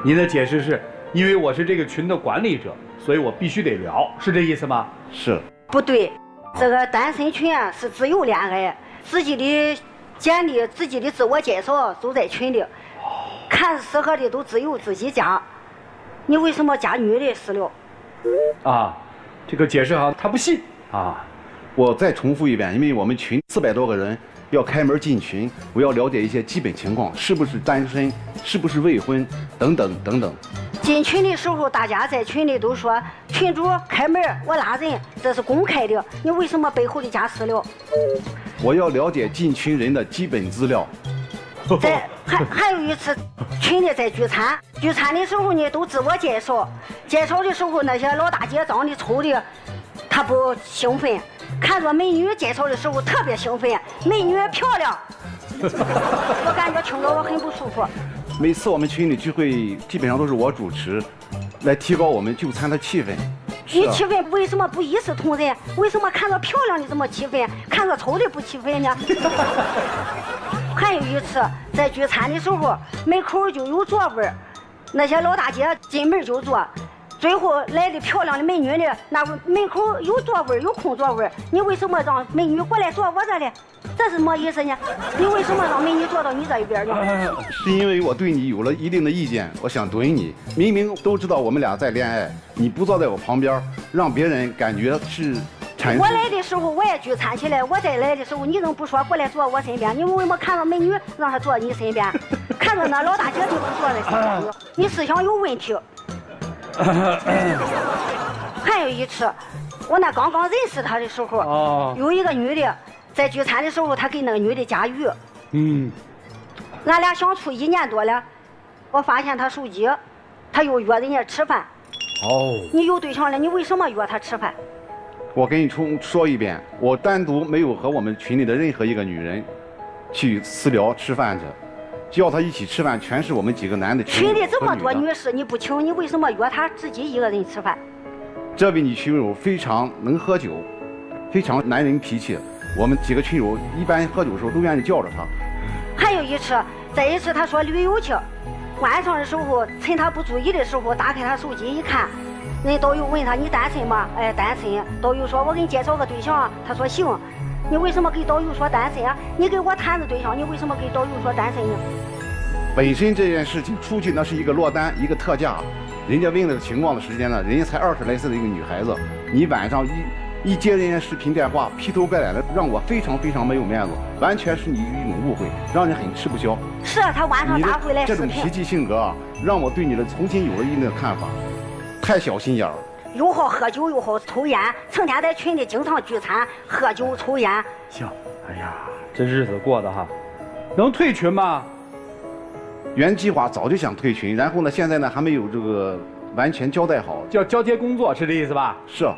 您的解释是因为我是这个群的管理者，所以我必须得聊，是这意思吗？是。不对，这个单身群是自由恋爱，自己的简历、自己的自我介绍都在群里，看适合的都自由自己加。你为什么加女的私聊？这个解释好像他不信我再重复一遍，因为我们群400多个人要开门进群，我要了解一些基本情况，是不是单身，是不是未婚，等等等等。进群的时候，大家在群里都说群主开门，我拉人，这是公开的，你为什么背后的加私聊？我要了解进群人的基本资料。还有一次，群里在聚餐的时候呢，都自我介绍，介绍的时候那些老大姐长得丑的，他不兴奋，看着美女介绍的时候特别兴奋，美女漂亮，我感觉听着我很不舒服。每次我们群里聚会，基本上都是我主持，来提高我们就餐的气氛。你气氛为什么不一视同仁？为什么看着漂亮的这么气愤，看着丑的不气愤呢？还有一次在聚餐的时候，门口就有座位，那些老大姐进门就坐，最后来的漂亮的美女呢，那门口有座位有空座位，你为什么让美女过来坐我这里？这是什么意思呢？你为什么让美女坐到你这一边呢？是因为我对你有了一定的意见，我想怼你。明明都知道我们俩在恋爱，你不坐在我旁边，让别人感觉是产生。我来的时候我也聚餐起来，我再来的时候你怎么不说过来坐我身边？你为什么看到美女让她坐你身边？看着那老大姐就不坐在身边呢？你思想有问题。还有一次，我那刚刚认识她的时候，有一个女的。在聚餐的时候，他跟那个女的加鱼。俺俩相处1年多了，我发现他手机，他又约人家吃饭。你有对象了，你为什么约他吃饭？我跟你说一遍，我单独没有和我们群里的任何一个女人去私聊吃饭去，叫他一起吃饭，全是我们几个男的。群里这么多女士，你不请，你为什么约他自己一个人吃饭？这位女群友非常能喝酒，非常男人脾气。我们几个群友一般喝酒的时候都愿意叫着他。还有一次，在一次他说旅游去，晚上的时候趁他不注意的时候，打开他手机一看，人导游问他你单身吗？哎，单身。导游说我给你介绍个对象，他说行。你为什么给导游说单身啊？你给我谈的对象，你为什么给导游说单身呢？本身这件事情出去那是一个落单，一个特价，人家问了情况的时间呢，人家才20来岁的一个女孩子，你晚上一接人家视频电话，劈头盖脸的让我非常非常没有面子，完全是你一种误会，让人很吃不消。是啊，他晚上打回来这种脾气性格啊，让我对你的重新有了一定的看法，太小心眼了。又好喝酒又好抽烟，成天在群里经常聚餐喝酒抽烟。行，哎呀，这日子过得哈，能退群吗？原计划早就想退群，然后呢，现在呢还没有这个完全交代好，叫交接工作是这意思吧？是，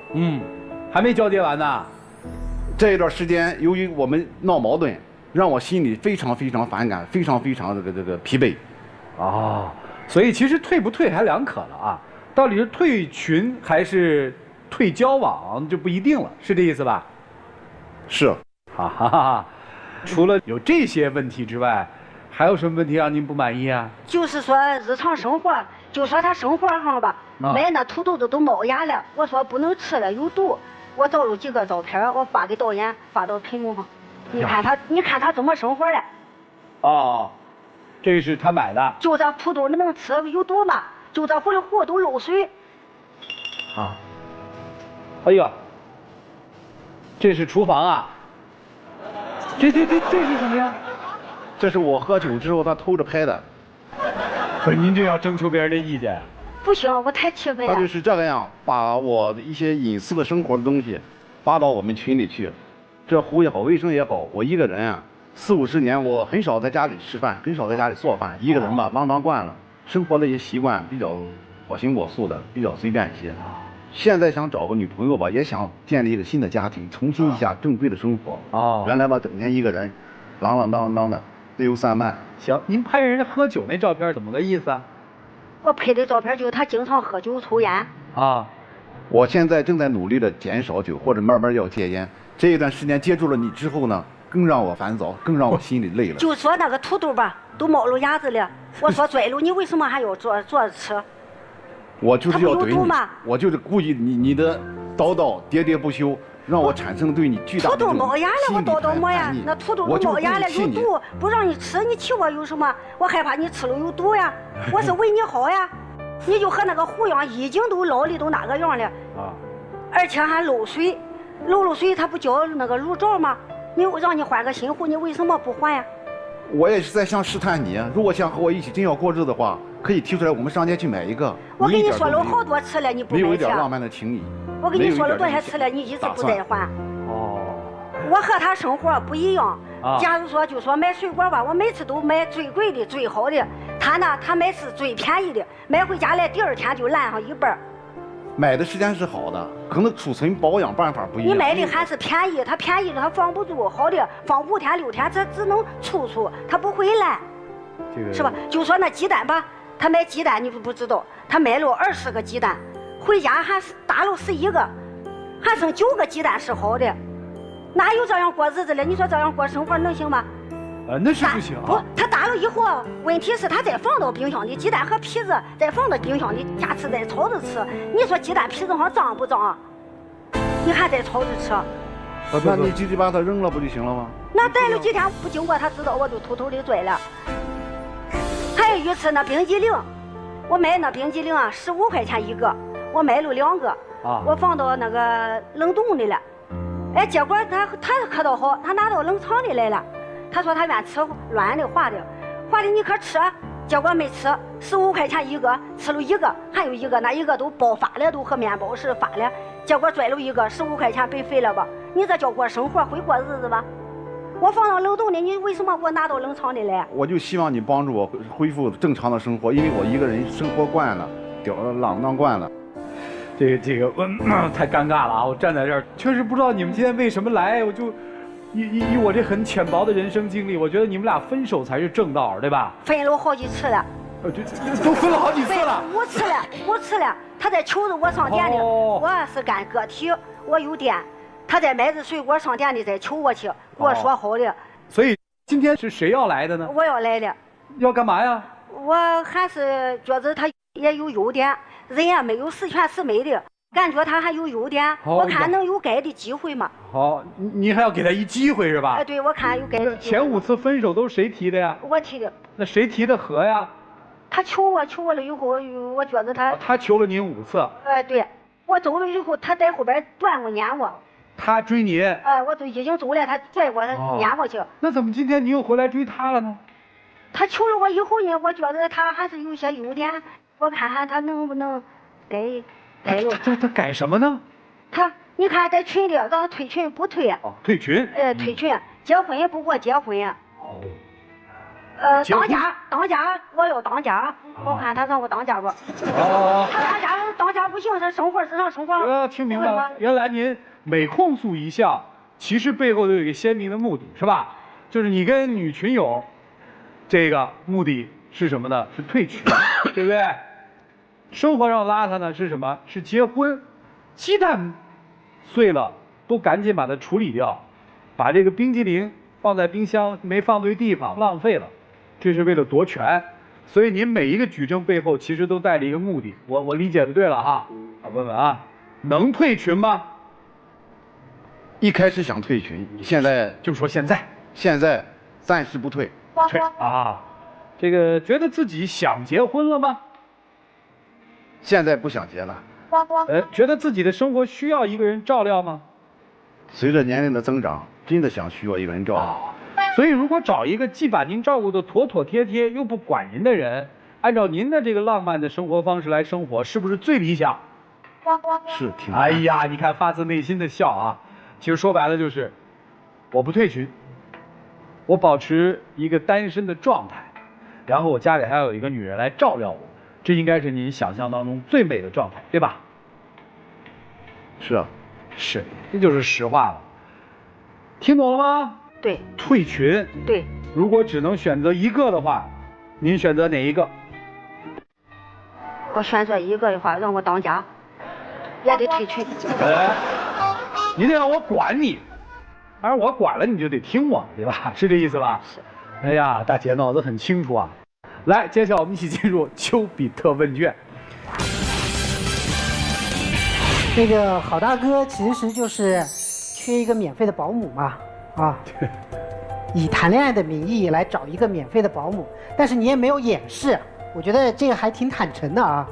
还没交接完呢。这一段时间，由于我们闹矛盾，让我心里非常非常反感，非常非常这个疲惫。所以其实退不退还两可了啊，到底是退群还是退交往就不一定了，是这意思吧？是。哈哈哈。除了有这些问题之外，还有什么问题让您不满意啊？就是说日常生活，就说他生活上吧，买那土豆子都冒芽了，我说不能吃了有毒，我找了几个照片，我发给导演，发到屏幕上，你看他怎么生活的。这是他买的。就这土豆能吃有毒吗？就这糊里糊都漏水。哎呀，这是厨房啊。这是什么呀？这是我喝酒之后他偷着拍的。可您这要征求别人的意见？不行，我太气愤了。他就是这个样，把我的一些隐私的生活的东西发到我们群里去。这壶也好，卫生也好，我一个人啊，40、50年，我很少在家里吃饭，很少在家里做饭，一个人吧，忙当惯了，生活的一些习惯比较我行我素的，比较随便一些。现在想找个女朋友吧，也想建立一个新的家庭，重新一下正规的生活。原来吧，整天一个人，浪浪荡荡的，自由散漫。行，您拍人家喝酒那照片怎么个意思啊？我拍的照片就是他经常喝酒抽烟。我现在正在努力的减少酒，或者慢慢要戒烟。这一段时间接触了你之后呢，更让我烦躁，更让我心里累了。就说那个土豆吧，都冒了芽子了。我说拽了，你为什么还要做着吃？我就是要怼你，我就是故意你的叨叨喋喋不休，让我产生对你巨大的土豆冒芽了，我叨叨么呀？那土豆都冒芽了，有毒，不让你吃，你气我有什么？我害怕你吃了有毒呀。我是为你好呀，你就和那个壶样，已经都老的都那个样了而且还漏水，漏水它不交那个炉罩吗？让你换个新壶，你为什么不换呀？我也是在想试探你，如果想和我一起真要过日子的话，可以提出来，我们上街去买一个。我跟你说了好多次了，你不买。没有一点浪漫的情谊。我跟你说了多少次了，你一直不再还。我和他生活不一样。假如说就说买水果吧，我每次都买最贵的、最好的。他呢，他买是最便宜的，买回家来第2天就烂上一半。买的时间是好的，可能储存保养办法不一样。你买的还是便宜，它便宜了它放不住，好的放5天6天，它只能出，它不会烂，是吧？就说那鸡蛋吧，他买鸡蛋你不知道，他买了20个鸡蛋，回家还是打了11个，还剩9个鸡蛋是好的，哪有这样过日子的？你说这样过生活能行吗？那是不行啊。不，他打了以后，问题是他再放到冰箱里，鸡蛋和皮子再放到冰箱里，下次再炒着吃。你说鸡蛋皮子上脏不脏啊？你还得炒着吃。那你直接把它扔了不就行了吗？那待了几天不经过他知道，我就偷偷的拽了。还有一次那冰激凌，我买那冰激凌啊，15块钱一个，我买了2个，我放到那个冷冻里了。哎，结果他可倒好，他拿到冷藏里来了。他说他愿吃软的滑的你可吃，结果没吃，15块钱一个，吃了1个，还有1个，那1个都包发了，都和面包似的发了，结果拽了1个，15块钱白费了吧？你这叫过生活，会过日子吧？我放到冷冻里，你为什么给我拿到冷藏里来？我就希望你帮助我恢复正常的生活，因为我一个人生活惯了，吊儿郎当惯了。这个太尴尬了啊！我站在这儿，确实不知道你们今天为什么来，我就。以我这很浅薄的人生经历，我觉得你们俩分手才是正道，对吧？分了好几次了，都分了好几次了，5次了。他在求着我上店里，我是干个体，我有店，他在买着水果上店里再求我去，给我说好的。所以今天是谁要来的呢？我要来的。要干嘛呀？我还是觉得他也有优点，人也没有十全十美的。感觉他还有优点，我看能有改的机会吗？好，你还要给他一机会是吧？哎，对，我看有改的机会。前5次分手都是谁提的呀？我提的。那谁提的和呀？他求我了以后，我觉得他求了您5次。哎，对，我走了以后，他在后边转我撵我。他追你？哎，我都已经走了，他拽我，他撵我去。那怎么今天你又回来追他了呢？他求了我以后呢，我觉得他还是有些优点，我看看他能不能改了。他改什么呢？你看在群里让他退群不退。哦，退群。退群，结婚也不给我结婚。哦。当家，我要当家，我看他让我当家吧。他当家不行，这生活是让生活。听明白了，原来您每控诉一项，其实背后都有一个鲜明的目的，是吧？就是你跟女群友，这个目的是什么呢？是退群，对不对？生活上邋遢呢是什么？是结婚，鸡蛋碎了都赶紧把它处理掉，把这个冰激凌放在冰箱没放对地方，浪费了，这是为了夺权。所以您每一个举证背后其实都带着一个目的。我理解的对了哈。问问啊，能退群吗？一开始想退群，现在就说现在暂时不退。退啊，这个觉得自己想结婚了吗？现在不想结了。觉得自己的生活需要一个人照料吗？随着年龄的增长，真的需要一个人照料。所以如果找一个既把您照顾得妥妥帖帖，又不管您的人，按照您的这个浪漫的生活方式来生活，是不是最理想？是挺。哎呀，你看发自内心的笑啊！其实说白了就是，我不退群，我保持一个单身的状态，然后我家里还要有一个女人来照料我。这应该是您想象当中最美的状态，对吧？是啊，是，这就是实话了。听懂了吗？对。退群。对。如果只能选择一个的话，您选择哪一个？我选择一个的话，让我当家，也得退群。你得让我管你，而我管了你就得听我，对吧？是这意思吧？是。哎呀，大姐脑子很清楚啊。来，接下来我们一起进入丘比特问卷。那个好大哥其实就是缺一个免费的保姆嘛，以谈恋爱的名义来找一个免费的保姆，但是你也没有掩饰，我觉得这个还挺坦诚的啊。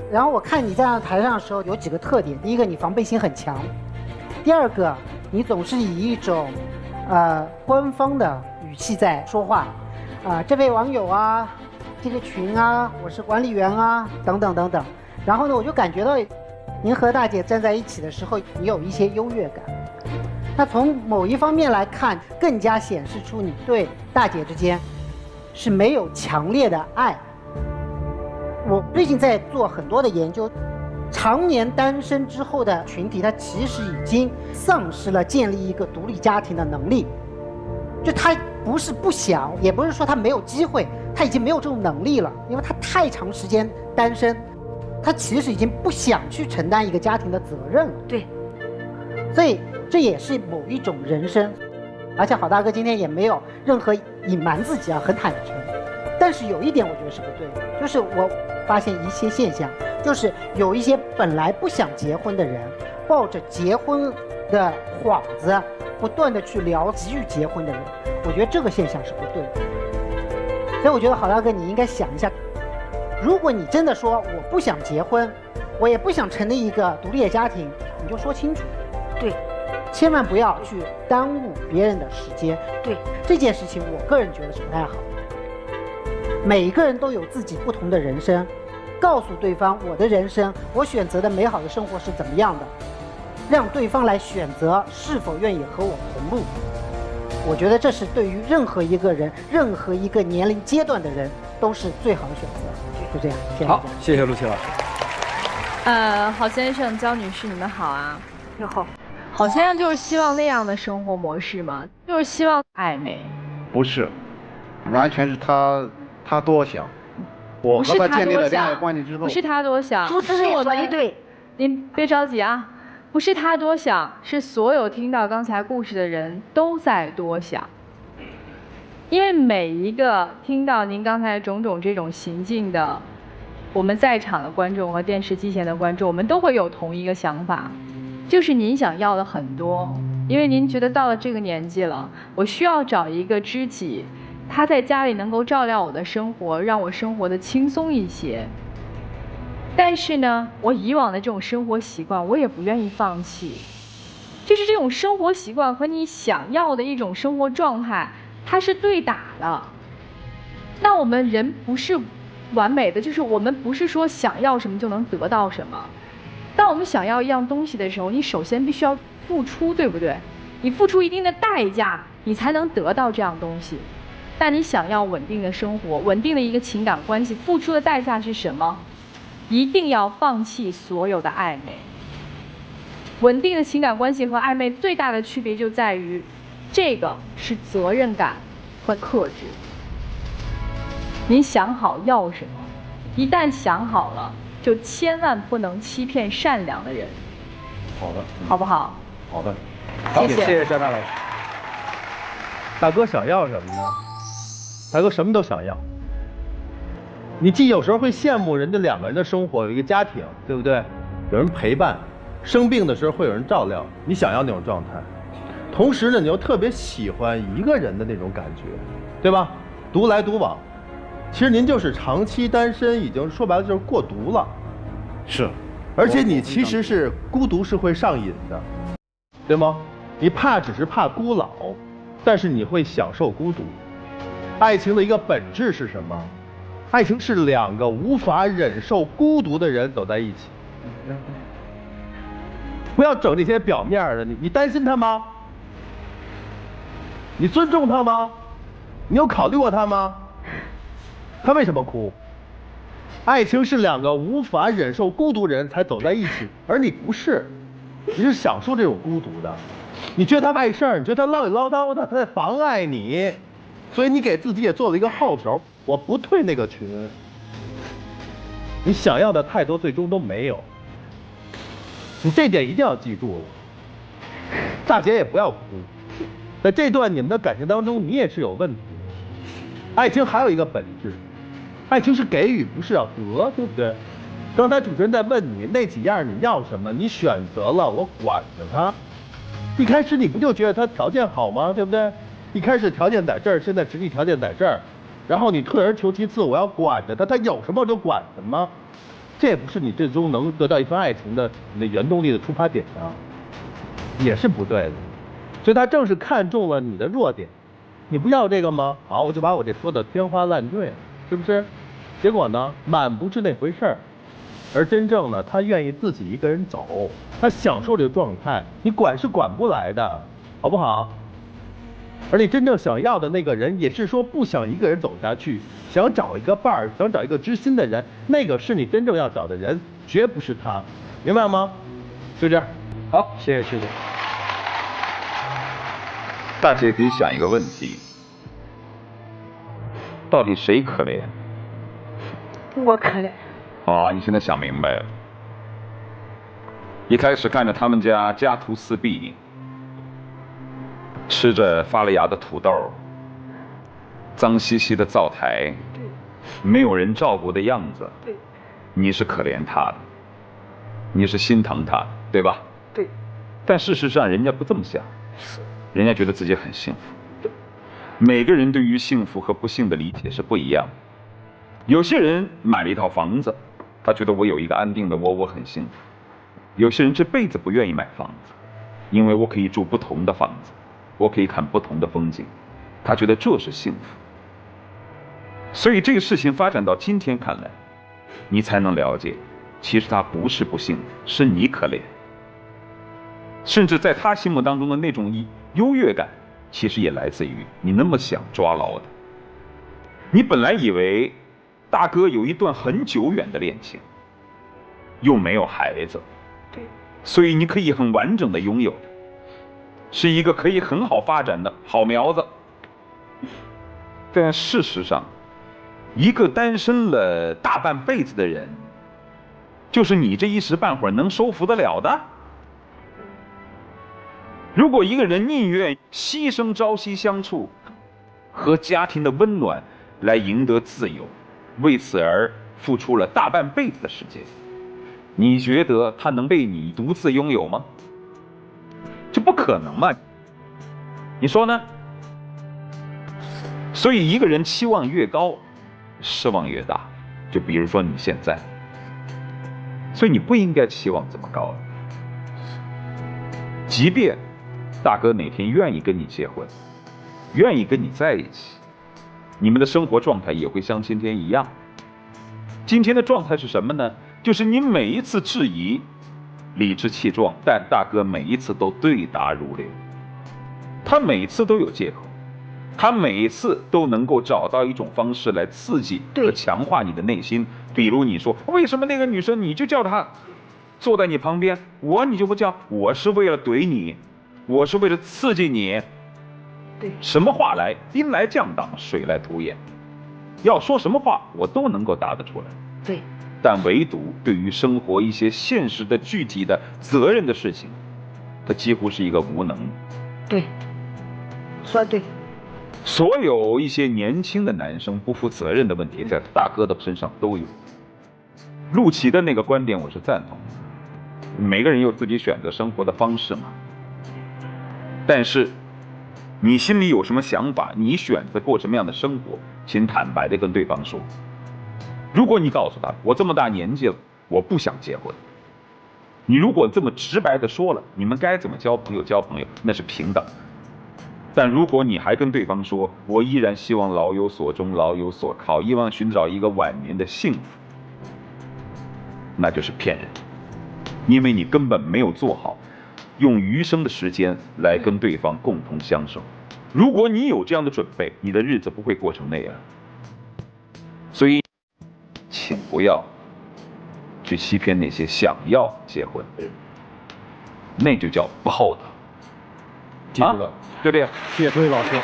然后我看你在台上的时候有几个特点，第一个你防备心很强，第二个你总是以一种官方的语气在说话。这位网友啊，这个群啊，我是管理员啊，等等等等。然后呢，我就感觉到您和大姐站在一起的时候，你有一些优越感。那从某一方面来看，更加显示出你对大姐之间是没有强烈的爱。我最近在做很多的研究，常年单身之后的群体，他其实已经丧失了建立一个独立家庭的能力。就他不是不想，也不是说他没有机会，他已经没有这种能力了，因为他太长时间单身，他其实已经不想去承担一个家庭的责任了。对，所以这也是某一种人生。而且郝大哥今天也没有任何隐瞒自己啊，很坦诚。但是有一点我觉得是不对的，就是我发现一些现象，就是有一些本来不想结婚的人，抱着结婚的幌子，不断的去聊急于结婚的人，我觉得这个现象是不对的。所以我觉得郝大哥你应该想一下，如果你真的说我不想结婚，我也不想成立一个独立的家庭，你就说清楚。对。千万不要去耽误别人的时间。对，这件事情我个人觉得是不太好的。每个人都有自己不同的人生，告诉对方我的人生，我选择的美好的生活是怎么样的，让对方来选择是否愿意和我同路。我觉得这是对于任何一个人、任何一个年龄阶段的人都是最好的选择。就这样，谢谢大家。好，谢谢陆琪老师。郝先生、焦女士，你们好啊。你好。郝先生就是希望那样的生活模式吗？就是希望暧昧？不是，完全是他多想。我和他建立了恋爱关系之后，不是他多想，主持人说的对。您别着急啊，不是他多想，是所有听到刚才故事的人都在多想。因为每一个听到您刚才种种这种行径的，我们在场的观众和电视机前的观众，我们都会有同一个想法。就是您想要的很多，因为您觉得到了这个年纪了，我需要找一个知己，他在家里能够照料我的生活，让我生活的轻松一些。但是呢，我以往的这种生活习惯，我也不愿意放弃。就是这种生活习惯和你想要的一种生活状态，它是对打的。那我们人不是完美的，就是我们不是说想要什么就能得到什么。当我们想要一样东西的时候，你首先必须要付出，对不对？你付出一定的代价，你才能得到这样东西。但你想要稳定的生活，稳定的一个情感关系，付出的代价是什么？一定要放弃所有的暧昧。稳定的情感关系和暧昧最大的区别就在于，这个是责任感和克制。您想好要什么，一旦想好了，就千万不能欺骗善良的人。好的，好不好？好的，好，谢谢张大老师。大哥想要什么呢？大哥什么都想要。你既有时候会羡慕人家两个人的生活，有一个家庭，对不对？有人陪伴，生病的时候会有人照料，你想要那种状态。同时呢，你又特别喜欢一个人的那种感觉，对吧？独来独往。其实您就是长期单身，已经说白了就是过独了。是，而且你其实是孤独是会上瘾的，对吗？你只是怕孤老，但是你会享受孤独。爱情的一个本质是什么？爱情是两个无法忍受孤独的人走在一起。不要整这些表面的，你担心他吗？你尊重他吗？你有考虑过他吗？他为什么哭？爱情是两个无法忍受孤独人才走在一起，而你不是，你是享受这种孤独的。你觉得他碍事儿，你觉得他唠里唠叨的，他在妨碍你，所以你给自己也做了一个号手，我不退那个群。你想要的太多，最终都没有。你这点一定要记住了。大姐也不要哭，在这段你们的感情当中，你也是有问题的。爱情还有一个本质，爱情是给予，不是要得，对不对？刚才主持人在问你那几样你要什么，你选择了，我管着他。一开始你不就觉得他条件好吗？对不对？一开始条件在这儿，现在实际条件在这儿，然后你退而求其次，我要管着他，他有什么我就管什么。这也不是你最终能得到一份爱情的你的原动力的出发点啊，也是不对的。所以他正是看中了你的弱点。你不要这个吗？好，我就把我这说的天花乱坠了，是不是？结果呢，满不是那回事儿，而真正呢，他愿意自己一个人走，他享受这个状态，你管是管不来的，好不好？而你真正想要的那个人，也是说不想一个人走下去，想找一个伴儿，想找一个知心的人，那个是你真正要找的人，绝不是他。明白吗？就这样。好，谢谢师姐。大家可以想一个问题：到底谁可怜？我可怜。哦，你现在想明白了。一开始看着他们家家徒四壁，吃着发了芽的土豆，脏兮兮的灶台，没有人照顾的样子，你是可怜他的，你是心疼他的，对吧？对。但事实上，人家不这么想，人家觉得自己很幸福。每个人对于幸福和不幸的理解是不一样的。有些人买了一套房子，他觉得我有一个安定的窝，我很幸福。有些人这辈子不愿意买房子，因为我可以住不同的房子，我可以看不同的风景，他觉得这是幸福。所以这个事情发展到今天看来，你才能了解，其实他不是不幸福，是你可怜。甚至在他心目当中的那种优越感，其实也来自于你那么想抓牢的。你本来以为大哥有一段很久远的恋情，又没有孩子，所以你可以很完整的拥有，是一个可以很好发展的好苗子。但事实上，一个单身了大半辈子的人，就是你这一时半会儿能收服得了的？如果一个人宁愿牺牲朝夕相处和家庭的温暖来赢得自由，为此而付出了大半辈子的时间，你觉得他能被你独自拥有吗？这不可能嘛，你说呢？所以一个人期望越高，失望越大。就比如说你现在，所以你不应该期望这么高。即便大哥哪天愿意跟你结婚，愿意跟你在一起，你们的生活状态也会像今天一样。今天的状态是什么呢？就是你每一次质疑理直气壮，但大哥每一次都对答如流，他每次都有借口，他每一次都能够找到一种方式来刺激和强化你的内心。比如你说为什么那个女生你就叫她坐在你旁边，你就不叫，我是为了怼你，我是为了刺激你。对，什么话来，兵来将挡，水来土掩，要说什么话我都能够答得出来。对，但唯独对于生活一些现实的具体的责任的事情，他几乎是一个无能。对，说得对。所有一些年轻的男生不负责任的问题，在大哥的身上都有。陆琪的那个观点我是赞同的，每个人有自己选择生活的方式嘛。但是你心里有什么想法，你选择过什么样的生活，请坦白的跟对方说。如果你告诉他我这么大年纪了，我不想结婚，你如果这么直白的说了，你们该怎么交朋友交朋友，那是平等。但如果你还跟对方说我依然希望老有所终老有所靠，希望寻找一个晚年的幸福，那就是骗人，因为你根本没有做好用余生的时间来跟对方共同相守。如果你有这样的准备，你的日子不会过成那样。所以请不要去欺骗那些想要结婚的人，那就叫不厚道。记住了，对不对？谢谢各位老师。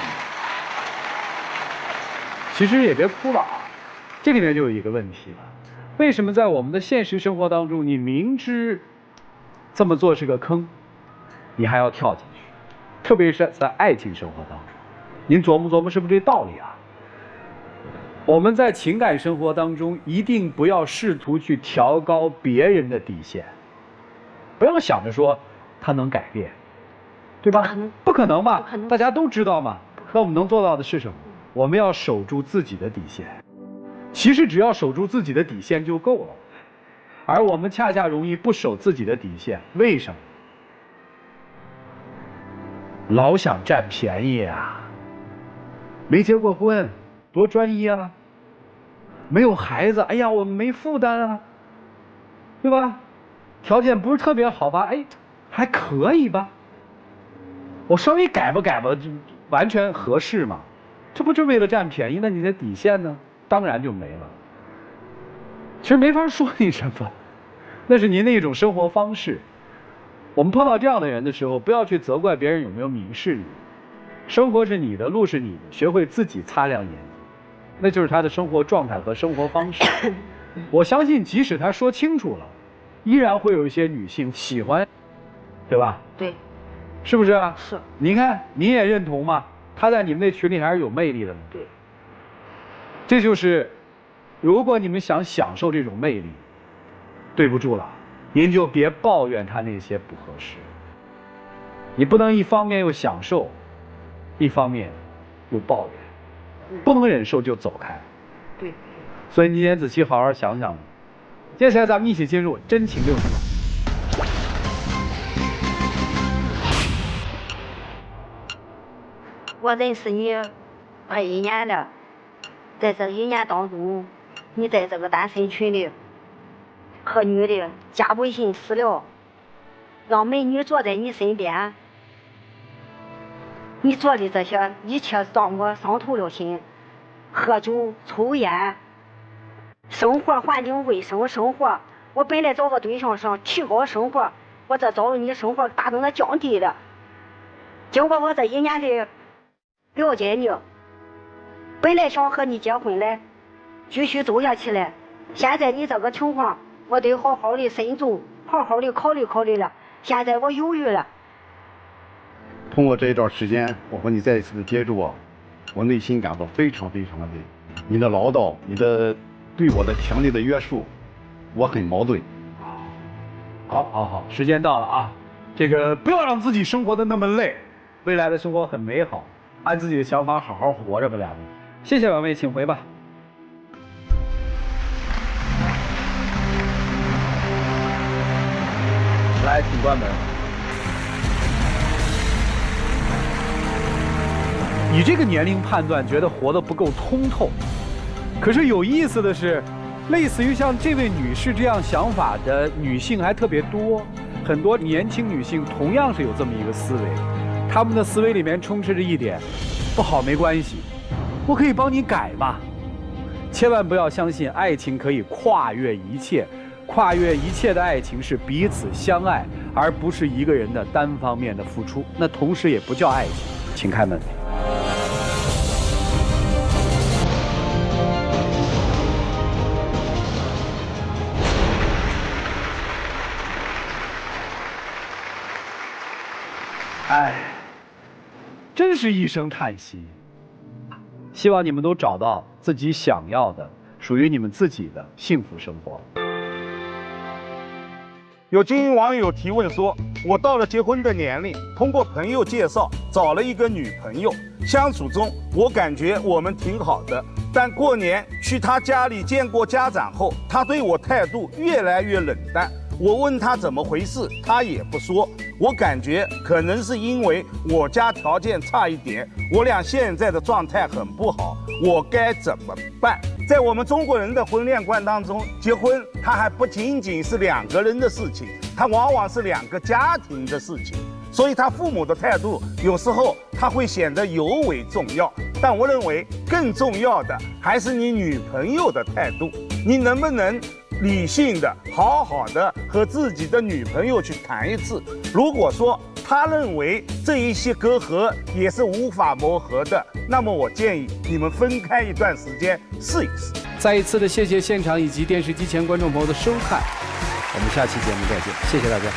其实也别哭了啊，这里面就有一个问题了，为什么在我们的现实生活当中，你明知这么做是个坑，你还要跳进去？特别是在爱情生活当中，您琢磨琢磨是不是这道理啊？我们在情感生活当中，一定不要试图去调高别人的底线，不要想着说他能改变，对吧？不可能吧？大家都知道嘛。那我们能做到的是什么？我们要守住自己的底线。其实只要守住自己的底线就够了，而我们恰恰容易不守自己的底线。为什么？老想占便宜啊！没结过婚，多专一啊！没有孩子，哎呀，我们没负担啊，对吧？条件不是特别好吧？哎，还可以吧？我稍微改吧，就完全合适嘛？这不就为了占便宜？那你的底线呢？当然就没了。其实没法说你什么，那是您的一种生活方式。我们碰到这样的人的时候，不要去责怪别人有没有鄙视你。生活是你的，路是你的，学会自己擦亮眼睛，那就是他的生活状态和生活方式。我相信，即使他说清楚了，依然会有一些女性喜欢，对吧？对，是不是啊？是。您看，您也认同吗？他在你们那群里还是有魅力的呢。对。这就是，如果你们想享受这种魅力，对不住了，您就别抱怨他那些不合适。你不能一方面又享受，一方面又抱怨，不能忍受就走开。对。所以你也仔细好好想想。接下来咱们一起进入真情六十秒。我认识你快1年了，在这1年当中，你在这个单身群里和女的加微信私聊，让美女坐在你身边，你做的这些一切让我伤透了心。喝酒、抽烟，生活环境卫生，生活我本来找个对象想提高生活，我这找你生活大等的降低了。经过我这1年的了解你，本来想和你结婚来，继续走下去了。现在你这个情况，我得好好的慎重，好好的考虑考虑了。现在我犹豫了。通过这一段时间，我和你再一次的接触啊，我内心感到非常的你的唠叨，你的对我的强烈的约束，我很矛盾。好，时间到了啊，这个不要让自己生活的那么累，未来的生活很美好，按自己的想法好好活着吧，两位。谢谢两位，请回吧。来，请关门。你这个年龄判断觉得活得不够通透，可是有意思的是，类似于像这位女士这样想法的女性还特别多，很多年轻女性同样是有这么一个思维，她们的思维里面充斥着一点，不好没关系，我可以帮你改嘛。千万不要相信爱情可以跨越一切，跨越一切的爱情是彼此相爱，而不是一个人的单方面的付出，那同时也不叫爱情。请开门。哎，真是一声叹息。希望你们都找到自己想要的、属于你们自己的幸福生活。有精英网友提问说，我到了结婚的年龄，通过朋友介绍找了一个女朋友，相处中我感觉我们挺好的，但过年去她家里见过家长后，她对我态度越来越冷淡。我问她怎么回事，她也不说。我感觉可能是因为我家条件差一点，我俩现在的状态很不好，我该怎么办？在我们中国人的婚恋观当中，结婚它还不仅仅是2个人的事情，它往往是2个家庭的事情，所以他父母的态度有时候他会显得尤为重要。但我认为更重要的还是你女朋友的态度，你能不能理性的、好好的和自己的女朋友去谈一次？如果说他认为这一些隔阂也是无法磨合的，那么我建议你们分开一段时间试一试。再一次的谢谢现场以及电视机前观众朋友的收看，我们下期节目再见，谢谢大家。